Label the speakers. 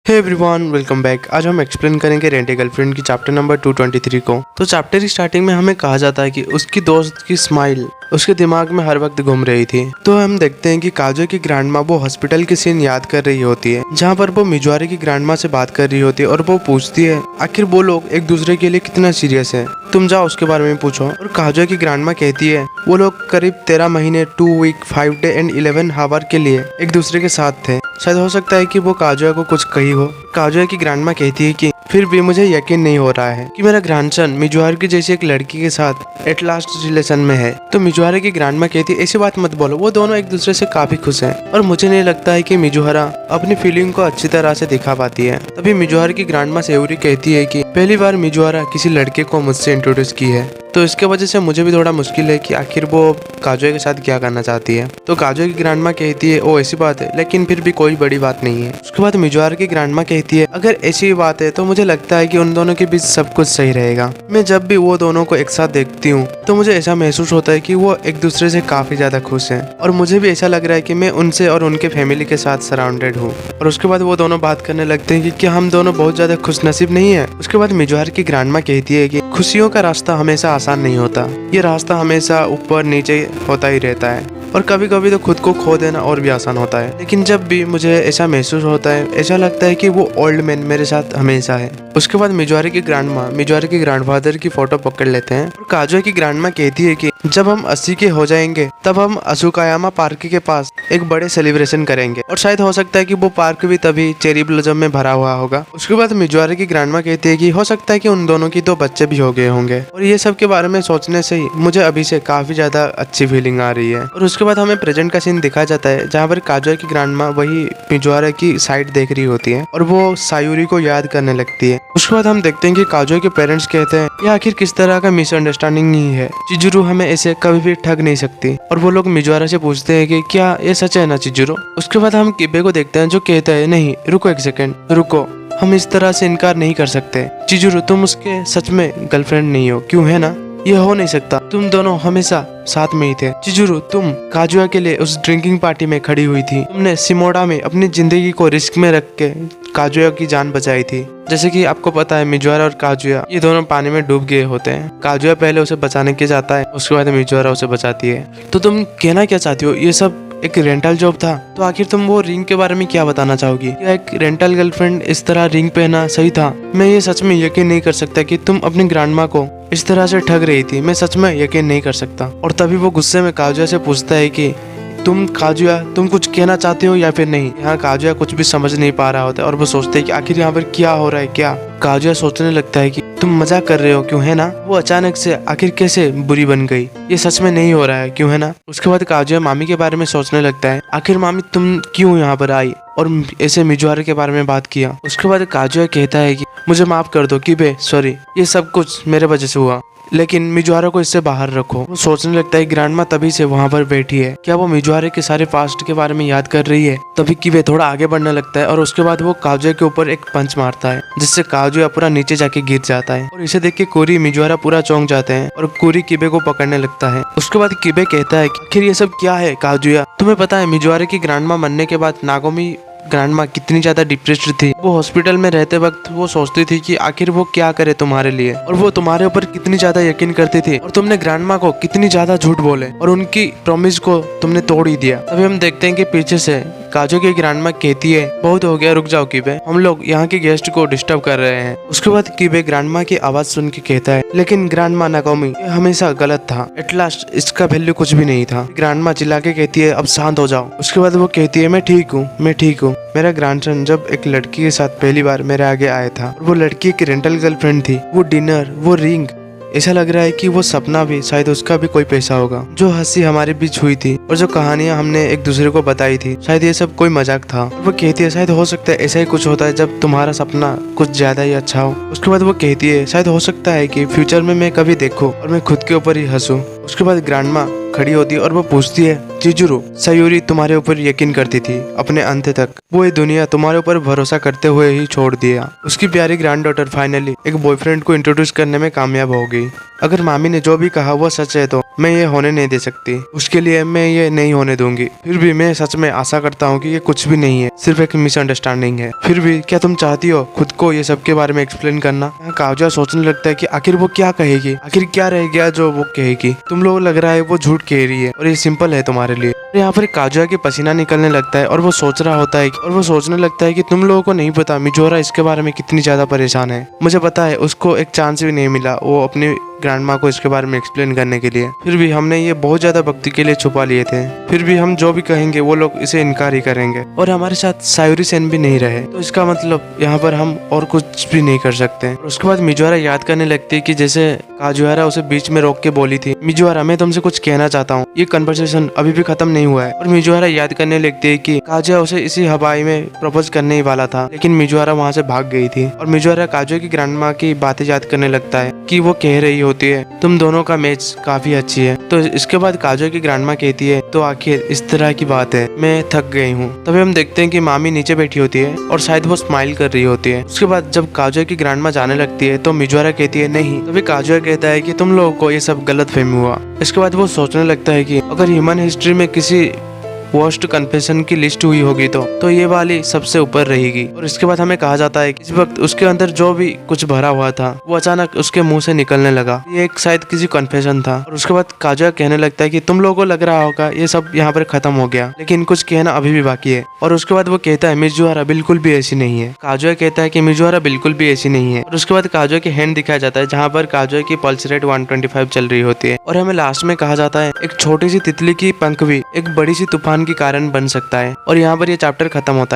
Speaker 1: Hey everyone, welcome back. आज हम explain करेंगे रेंट ए गर्लफ्रेंड की चैप्टर नंबर 223 को। तो चैप्टर की स्टार्टिंग में हमें कहा जाता है कि उसकी दोस्त की स्माइल उसके दिमाग में हर वक्त घूम रही थी। तो हम देखते हैं कि काजो की ग्रैंडमा वो हॉस्पिटल की सीन याद कर रही होती है, जहाँ पर वो मिजुआरी की ग्रैंडमा से बात कर रही होती है और वो पूछती है आखिर वो लोग एक दूसरे के लिए कितना सीरियस है, तुम जाओ उसके बारे में पूछो। और काजो की ग्रैंडमा कहती है वो लोग करीब 13 महीने 2 वीक 5 डे एंड 11 आवर के लिए एक दूसरे के साथ थे। शायद हो सकता है कि वो काजो को कुछ कही हो। काजो की ग्रैंडमा कहती है कि फिर भी मुझे यकीन नहीं हो रहा है कि मेरा ग्रैंडसन मिजुआरी की जैसी एक लड़की के साथ एट लास्ट रिलेशन में है। तो मिजुआरी की ग्रैंडमा कहती है ऐसी बात मत बोलो, वो दोनों एक दूसरे से काफी खुश हैं और मुझे नहीं लगता है कि मिजुआरा अपनी फीलिंग को अच्छी तरह से दिखा पाती है। तभी मिजुआरी की ग्रैंडमा सेउरी कहती है कि पहली बार मिजुआरा किसी लड़के को मुझसे इंट्रोड्यूस की है, तो इसके वजह से मुझे भी थोड़ा मुश्किल है कि आखिर वो काजो के साथ क्या करना चाहती है। तो काजो की ग्रैंडमा कहती है ओ ऐसी बात है, लेकिन फिर भी कोई बड़ी बात नहीं है। उसके बाद मिजुआरा की ग्रैंडमा कहती है अगर ऐसी बात है तो मुझे लगता है कि उन दोनों के बीच सब कुछ सही रहेगा। मैं जब भी वो दोनों को एक साथ देखती हूँ तो मुझे ऐसा महसूस होता है कि वो एक दूसरे से काफी ज्यादा खुश हैं और मुझे भी ऐसा लग रहा है कि मैं उनसे और उनके फैमिली के साथ सराउंडेड हूँ। और उसके बाद वो दोनों बात करने लगते हैं कि क्या हम दोनों बहुत ज्यादा खुश नसीब नहीं है। उसके बाद मिजुआरा की ग्रैंडमा कहती है कि खुशियों का रास्ता हमेशा आसान नहीं होता, ये रास्ता हमेशा ऊपर नीचे होता ही रहता है और कभी कभी तो खुद को खो देना और भी आसान होता है। लेकिन जब भी मुझे ऐसा महसूस होता है, ऐसा लगता है कि वो ओल्ड मैन मेरे साथ हमेशा है। उसके बाद मिजुआरी की ग्रैंडमा मिजुआरी के ग्रैंडफादर की फोटो पकड़ लेते हैं और काजो की ग्रैंडमा कहती है कि जब हम 80 के हो जाएंगे तब हम असुकायामा पार्क के पास एक बड़े सेलिब्रेशन करेंगे और शायद हो सकता है कि वो पार्क भी तभी चेरी ब्लॉसम में भरा हुआ होगा। उसके बाद मिजुआरी की ग्रैंडमा कहती है कि हो सकता है कि उन दोनों की 2 बच्चे भी हो गए होंगे। और ये सब के बारे में सोचने से ही मुझे अभी से काफी ज्यादा अच्छी फीलिंग आ रही है। और उसके बाद हमें प्रेजेंट का सीन दिखाया जाता है, जहाँ पर काजो की ग्रैंडमा वही मिजुआरी की साइड देख रही होती है और वो सायूरी को याद करने लगती है। उसके बाद हम देखते हैं कि काजो के पेरेंट्स कहते हैं ये आखिर किस तरह का मिसअंडरस्टैंडिंग ही है, चिजुरू हमें ऐसे कभी भी ठग नहीं सकती। और वो लोग मिजुआरा से पूछते हैं कि क्या ये सच है ना चिजुरू। उसके बाद हम किबे को देखते हैं जो कहता है नहीं रुको एक सेकेंड रुको, हम इस तरह से इनकार नहीं कर सकते। चिजुरू तुम उसके सच में गर्लफ्रेंड नहीं हो, क्यों है ना, ये हो नहीं सकता, तुम दोनों हमेशा साथ में ही थे। चिजुरू तुम काजुआ के लिए उस ड्रिंकिंग पार्टी में खड़ी हुई थी, तुमने सिमोडा में अपनी जिंदगी को रिस्क में रख के काजुआ की जान बचाई थी। जैसे कि आपको पता है मिजुआरा और काजुआ ये दोनों पानी में डूब गए होते हैं। काजुआ पहले उसे बचाने के जाता है, उसके बाद मिजुआरा उसे बचाती है। तो तुम कहना क्या चाहती हो, ये सब एक रेंटल जॉब था, तो आखिर तुम वो रिंग के बारे में क्या बताना चाहोगी? क्या एक रेंटल गर्लफ्रेंड इस तरह रिंग पहना सही था? मैं ये सच में यकीन नहीं कर सकता कि तुम अपनी ग्रैंडमा को इस तरह से ठग रही थी, मैं सच में यकीन नहीं कर सकता। और तभी वो गुस्से में काजुआ से पूछता है कि तुम काजुआ तुम कुछ कहना चाहते हो या फिर नहीं। यहाँ काजुआ कुछ भी समझ नहीं पा रहा होता है और वो सोचते है कि आखिर यहाँ पर क्या हो रहा है। क्या काजुआ सोचने लगता है कि तुम मजाक कर रहे हो, क्यों है ना, वो अचानक से आखिर कैसे बुरी बन गई, ये सच में नहीं हो रहा है, क्यों है ना। उसके बाद काजुआ मामी के बारे में सोचने लगता है, आखिर मामी तुम क्यों यहाँ पर आई और ऐसे मिजुआरे के बारे में बात किया। उसके बाद काजुआ कहता है कि मुझे माफ कर दो किबे, सॉरी, ये सब कुछ मेरे वजह से हुआ, लेकिन मिजुआरा को इससे बाहर रखो। वो सोचने लगता है ग्रैंडमा तभी से वहाँ पर बैठी है, क्या वो मिजुआरे के सारे पास्ट के बारे में याद कर रही है। तभी किबे थोड़ा आगे बढ़ने लगता है और उसके बाद वो काजुआ के ऊपर एक पंच मारता है, जिससे काजुआ पूरा नीचे जाके गिर जाता है। और इसे देख के कोरी मिजुआरा पूरा चौंक जाते हैं और कोरी किबे को पकड़ने लगता है। उसके बाद किबे कहता है आखिर ये सब क्या है काजुआ, तुम्हें पता है मिजुआरे की ग्रैंडमा मरने के बाद नागोमी ग्रैंडमा कितनी ज्यादा डिप्रेस्ड थी। वो हॉस्पिटल में रहते वक्त वो सोचती थी कि आखिर वो क्या करे तुम्हारे लिए, और वो तुम्हारे ऊपर कितनी ज्यादा यकीन करती थी और तुमने ग्रैंडमा को कितनी ज्यादा झूठ बोले और उनकी प्रॉमिस को तुमने तोड़ ही दिया। तभी हम देखते हैं कि पीछे से काजो की ग्रैंडमा कहती है बहुत हो गया, रुक जाओ किबे, हम लोग यहाँ के गेस्ट को डिस्टर्ब कर रहे हैं। उसके बाद किबे ग्रैंडमा की आवाज सुन के कहता है लेकिन ग्रैंडमा नागोमी ये हमेशा गलत था, एट लास्ट इसका वैल्यू कुछ भी नहीं था। ग्रैंडमा चिल्ला के कहती है अब शांत हो जाओ। उसके बाद वो कहती है मैं ठीक हूँ, मैं ठीक हूँ। मेरा ग्रैंडसन जब एक लड़की के साथ पहली बार मेरे आगे आया था और वो लड़की एक रेंटल गर्लफ्रेंड थी, वो डिनर, वो रिंग, ऐसा लग रहा है कि वो सपना भी शायद उसका भी कोई पैसा होगा। जो हंसी हमारे बीच हुई थी और जो कहानियां हमने एक दूसरे को बताई थी, शायद ये सब कोई मजाक था। वो कहती है शायद हो सकता है ऐसा ही कुछ होता है जब तुम्हारा सपना कुछ ज्यादा ही अच्छा हो। उसके बाद वो कहती है शायद हो सकता है कि फ्यूचर में मैं कभी देखूं और मैं खुद के ऊपर ही हंसूं। उसके बाद ग्रैंडमा खड़ी होती है और वो पूछती है चिजुरो, सायूरी तुम्हारे ऊपर यकीन करती थी अपने अंत तक। वो ये दुनिया तुम्हारे ऊपर भरोसा करते हुए ही छोड़ दिया। उसकी प्यारी ग्रैंडडॉटर फाइनली एक बॉयफ्रेंड को इंट्रोड्यूस करने में कामयाब हो गई। अगर मामी ने जो भी कहा वो सच है तो मैं ये होने नहीं दे सकती, उसके लिए मैं ये नहीं होने दूंगी। फिर भी मैं सच में आशा करता हूँ कि ये कुछ भी नहीं है, सिर्फ एक मिसअंडरस्टैंडिंग है। फिर भी क्या तुम चाहती हो खुद को ये सब के बारे में एक्सप्लेन करना? काव्या सोचने लगता है कि आखिर वो क्या कहेगी, आखिर क्या रह गया जो वो कहेगी। तुम लोग लग रहा है वो झूठ कह रही है और ये सिंपल है तुम्हारे लिए। यहाँ पर काजुआ की पसीना निकलने लगता है और वो सोचने लगता है कि तुम लोगों को नहीं पता मिजोरा इसके बारे में कितनी ज्यादा परेशान है। मुझे पता है उसको एक चांस भी नहीं मिला वो अपनी ग्रैंडमा को इसके बारे में एक्सप्लेन करने के लिए। फिर भी हमने ये बहुत ज्यादा भक्ति के लिए छुपा लिए थे। फिर भी हम जो भी कहेंगे वो लोग इसे इनकार ही करेंगे और हमारे साथ सायूरी सेन भी नहीं रहे, तो इसका मतलब यहाँ पर हम और कुछ भी नहीं कर सकते। उसके बाद मिजोरा याद करने लगती है कि जैसे काजुहारा उसे बीच में रोक के बोली थी, मिजोरा मैं तुमसे कुछ कहना चाहता हूँ, ये कन्वर्सेशन अभी भी खत्म नहीं हुआ है। और मिजोरा याद करने लगती है कि काजुआ उसे इसी हवाई में प्रपोज करने ही वाला था, लेकिन मिजोरा वहाँ से भाग गई थी। और मिजोरा काजुआ की ग्रैंडमा की बातें याद करने लगता है कि वो कह रही होती है तुम दोनों का मैच काफी अच्छी है। तो इसके बाद काजुआ की ग्रैंडमा कहती है तो आखिर इस तरह की बात है, मैं थक गई हूँ। तभी हम देखते हैं कि मामी नीचे बैठी होती है और शायद वो स्माइल कर रही होती है। उसके बाद जब काजुआ की ग्रैंडमा जाने लगती है तो मिजोरा कहती है नहीं। तभी काजुआ कहता है कि तुम लोगों को ये सब गलत फहमी हुआ। इसके बाद वो सोचने लगता है कि अगर ह्यूमन हिस्ट्री में किसी वर्स्ट कन्फेशन की लिस्ट हुई होगी तो ये वाली सबसे ऊपर रहेगी। और इसके बाद हमें कहा जाता है कि इस वक्त उसके अंदर जो भी कुछ भरा हुआ था वो अचानक उसके मुंह से निकलने लगा। ये एक शायद किसी कन्फेशन था। और उसके बाद काजुआ कहने लगता है कि तुम लोगों को लग रहा होगा ये सब यहाँ पर खत्म हो गया, लेकिन कुछ कहना अभी भी बाकी है। और उसके बाद वो कहता है मिजुआरा बिल्कुल भी ऐसी नहीं है। काजुआ कहता है कि मिजुआरा बिल्कुल भी ऐसी नहीं है। और उसके बाद काजुआ की हैंड दिखाया जाता है जहाँ पर काजुआ की पल्स रेट 125 चल रही होती है। और हमें लास्ट में कहा जाता है एक छोटी सी तितली की पंख भी एक बड़ी सी तूफान की कारण बन सकता है। और यहाँ पर ये चैप्टर खत्म होता है।